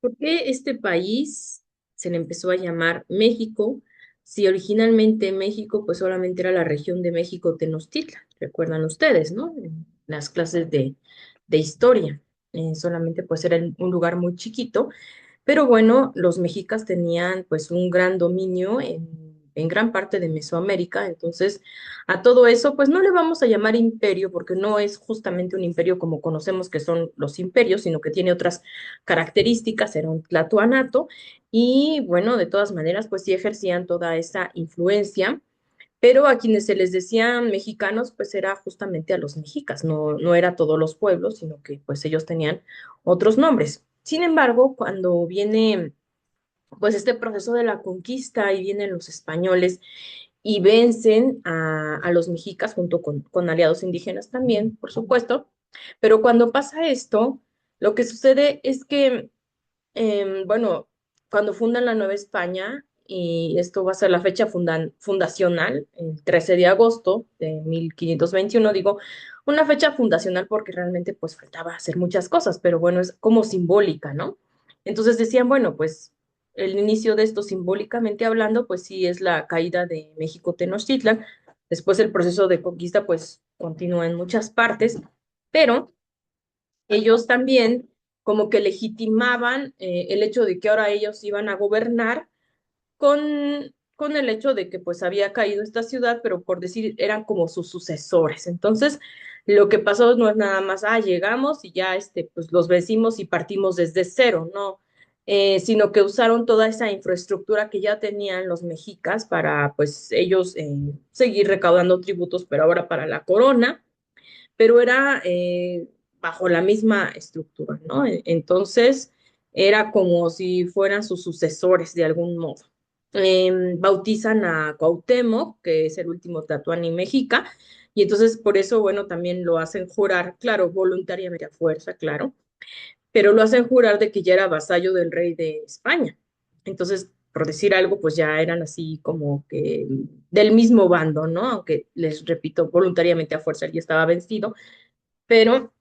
¿Por qué este país se le empezó a llamar México? Si originalmente México pues solamente era la región de México Tenochtitlan, recuerdan ustedes, ¿no? En las clases de historia. Solamente pues era un lugar muy chiquito, pero bueno, los mexicas tenían pues un gran dominio en gran parte de Mesoamérica, entonces a todo eso pues no le vamos a llamar imperio porque no es justamente un imperio como conocemos que son los imperios, sino que tiene otras características, era un tlatoanato y bueno, de todas maneras pues sí ejercían toda esa influencia, pero a quienes se les decían mexicanos pues era justamente a los mexicas, no era a todos los pueblos, sino que pues ellos tenían otros nombres. Sin embargo, cuando viene pues este proceso de la conquista y vienen los españoles y vencen a los mexicas junto con aliados indígenas también, por supuesto, pero cuando pasa esto, lo que sucede es que bueno, cuando fundan la Nueva España, y esto va a ser la fecha fundacional, el 13 de agosto de 1521, digo, una fecha fundacional porque realmente pues faltaba hacer muchas cosas, pero bueno, es como simbólica, ¿no? Entonces decían, bueno, pues el inicio de esto simbólicamente hablando, pues sí es la caída de México Tenochtitlan, después el proceso de conquista pues continúa en muchas partes, pero ellos también como que legitimaban el hecho de que ahora ellos iban a gobernar con el hecho de que pues había caído esta ciudad, pero por decir, eran como sus sucesores. Entonces, lo que pasó no es nada más, llegamos y ya pues los vencimos y partimos desde cero, no. Sino que usaron toda esa infraestructura que ya tenían los mexicas para pues ellos seguir recaudando tributos, pero ahora para la corona, pero era bajo la misma estructura, ¿no? Entonces, era como si fueran sus sucesores de algún modo. Bautizan a Cuauhtémoc, que es el último Tlatoani mexica, y entonces por eso, bueno, también lo hacen jurar, claro, voluntariamente a fuerza, claro, pero lo hacen jurar de que ya era vasallo del rey de España. Entonces, por decir algo, pues ya eran así como que del mismo bando, ¿no? Aunque les repito, voluntariamente a fuerza, él ya estaba vencido, pero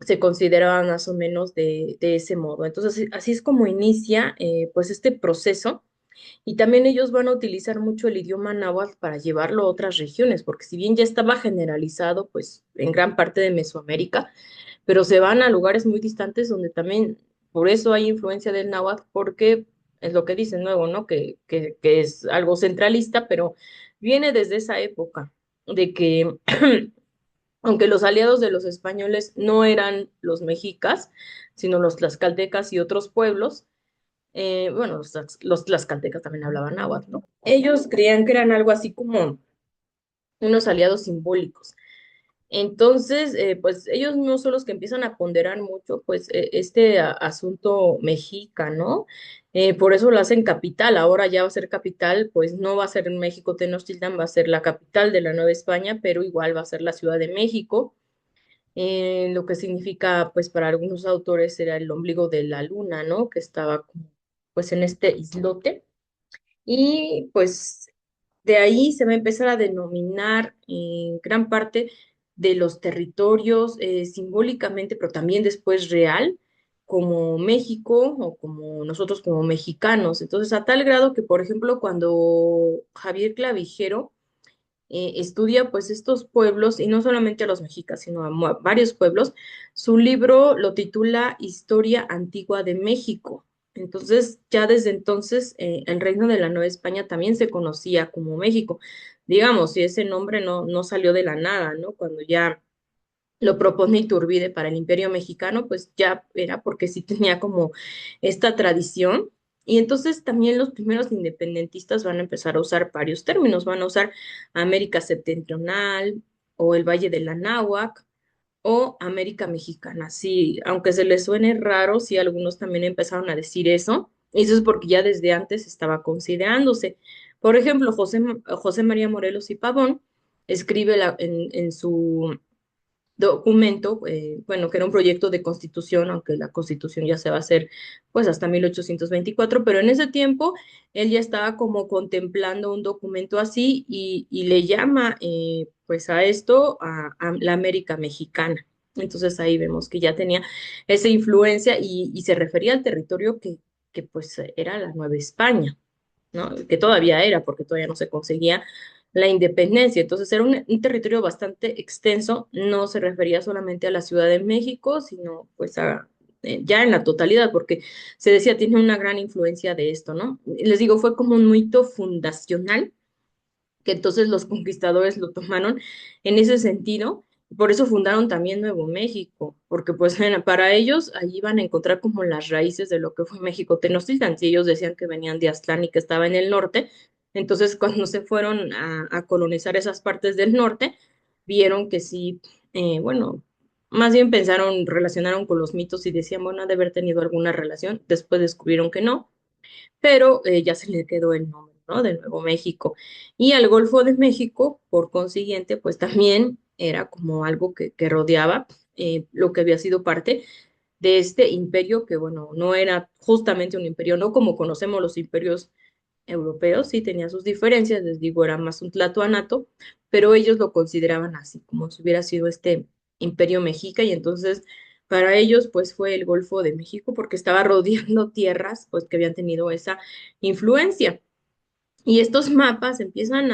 se consideraban más o menos de ese modo. Entonces, así es como inicia pues este proceso y también ellos van a utilizar mucho el idioma náhuatl para llevarlo a otras regiones, porque si bien ya estaba generalizado pues en gran parte de Mesoamérica, pero se van a lugares muy distantes donde también por eso hay influencia del náhuatl, porque es lo que dicen nuevo, ¿no? Que es algo centralista, pero viene desde esa época de que aunque los aliados de los españoles no eran los mexicas, sino los tlaxcaltecas y otros pueblos, bueno, los tlaxcaltecas también hablaban náhuatl, ¿no? Ellos creían que eran algo así como unos aliados simbólicos. Entonces, pues ellos no son los que empiezan a ponderar mucho, pues, este asunto mexica, ¿no? Por eso lo hacen capital. Ahora ya va a ser capital, pues no va a ser en México Tenochtitlan, va a ser la capital de la Nueva España, pero igual va a ser la Ciudad de México, lo que significa, pues para algunos autores era el ombligo de la luna, ¿no? Que estaba pues en este islote. Y pues de ahí se va a empezar a denominar en gran parte de los territorios simbólicamente, pero también después real, como México o como nosotros como mexicanos. Entonces, a tal grado que, por ejemplo, cuando Javier Clavijero estudia pues estos pueblos, y no solamente a los mexicas, sino a varios pueblos. Su libro lo titula Historia Antigua de México. Entonces, ya desde entonces, el Reino de la Nueva España también se conocía como México. Digamos, y ese nombre no salió de la nada, ¿no? Cuando ya lo propone Iturbide para el Imperio Mexicano, pues ya era porque sí tenía como esta tradición. Y entonces también los primeros independentistas van a empezar a usar varios términos, van a usar América Septentrional o el Valle de la Náhuac o América Mexicana. Sí, aunque se les suene raro, sí, algunos también empezaron a decir eso. Y eso es porque ya desde antes estaba considerándose. Por ejemplo, José María Morelos y Pavón escribe en su documento, bueno, que era un proyecto de constitución, aunque la constitución ya se va a hacer pues hasta 1824, pero en ese tiempo él ya estaba como contemplando un documento así y le llama pues a esto a la América Mexicana. Entonces ahí vemos que ya tenía esa influencia y se refería al territorio que pues era la Nueva España, ¿no? Que todavía era, porque todavía no se conseguía la independencia. Entonces era un territorio bastante extenso, no se refería solamente a la Ciudad de México, sino pues ya en la totalidad, porque se decía tiene una gran influencia de esto, ¿no? Les digo, fue como un mito fundacional que entonces los conquistadores lo tomaron en ese sentido. Por eso fundaron también Nuevo México, porque pues para ellos allí iban a encontrar como las raíces de lo que fue México Tenochtitlan. Si ellos decían que venían de Aztlán y que estaba en el norte, entonces cuando se fueron a colonizar esas partes del norte, vieron que sí, bueno, más bien pensaron, relacionaron con los mitos y decían, bueno, ha de haber tenido alguna relación. Después descubrieron que no, pero ya se le quedó el nombre, ¿no? De Nuevo México. Y al Golfo de México, por consiguiente, pues también era como algo que rodeaba lo que había sido parte de este imperio, que bueno, no era justamente un imperio, no como conocemos los imperios europeos, sí tenía sus diferencias, les digo, era más un tlatoanato, pero ellos lo consideraban así, como si hubiera sido este imperio mexica, y entonces para ellos pues fue el Golfo de México porque estaba rodeando tierras pues que habían tenido esa influencia. Y estos mapas empiezan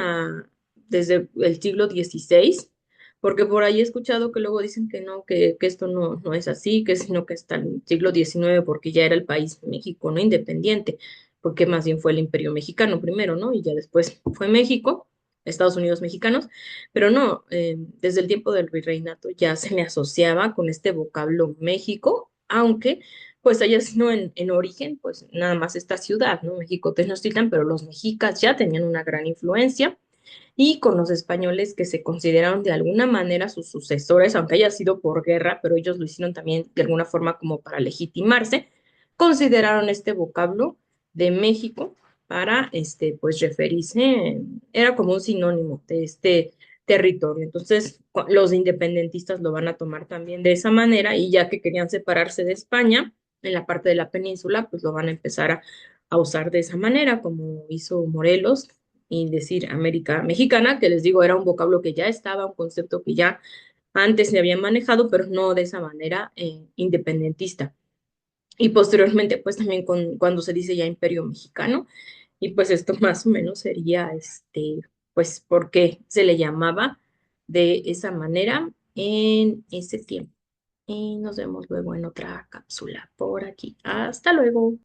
desde el siglo XVI, porque por ahí he escuchado que luego dicen que no, que esto no es así, que sino que hasta el siglo XIX, porque ya era el país México, ¿no? Independiente, porque más bien fue el Imperio Mexicano primero, ¿no? Y ya después fue México, Estados Unidos mexicanos, pero no, desde el tiempo del virreinato ya se le asociaba con este vocablo México, aunque pues haya sido en origen, pues nada más esta ciudad, ¿no? México Tenochtitlan, pero los mexicas ya tenían una gran influencia y con los españoles que se consideraron de alguna manera sus sucesores, aunque haya sido por guerra, pero ellos lo hicieron también de alguna forma como para legitimarse, consideraron este vocablo de México para, pues referirse, era como un sinónimo de este territorio. Entonces, los independentistas lo van a tomar también de esa manera y ya que querían separarse de España, en la parte de la península, pues lo van a empezar a usar de esa manera, como hizo Morelos, y decir América Mexicana, que les digo, era un vocablo que ya estaba, un concepto que ya antes se había manejado, pero no de esa manera independentista. Y posteriormente, pues también cuando se dice ya Imperio Mexicano, y pues esto más o menos sería, pues, por qué se le llamaba de esa manera en ese tiempo. Y nos vemos luego en otra cápsula por aquí. Hasta luego.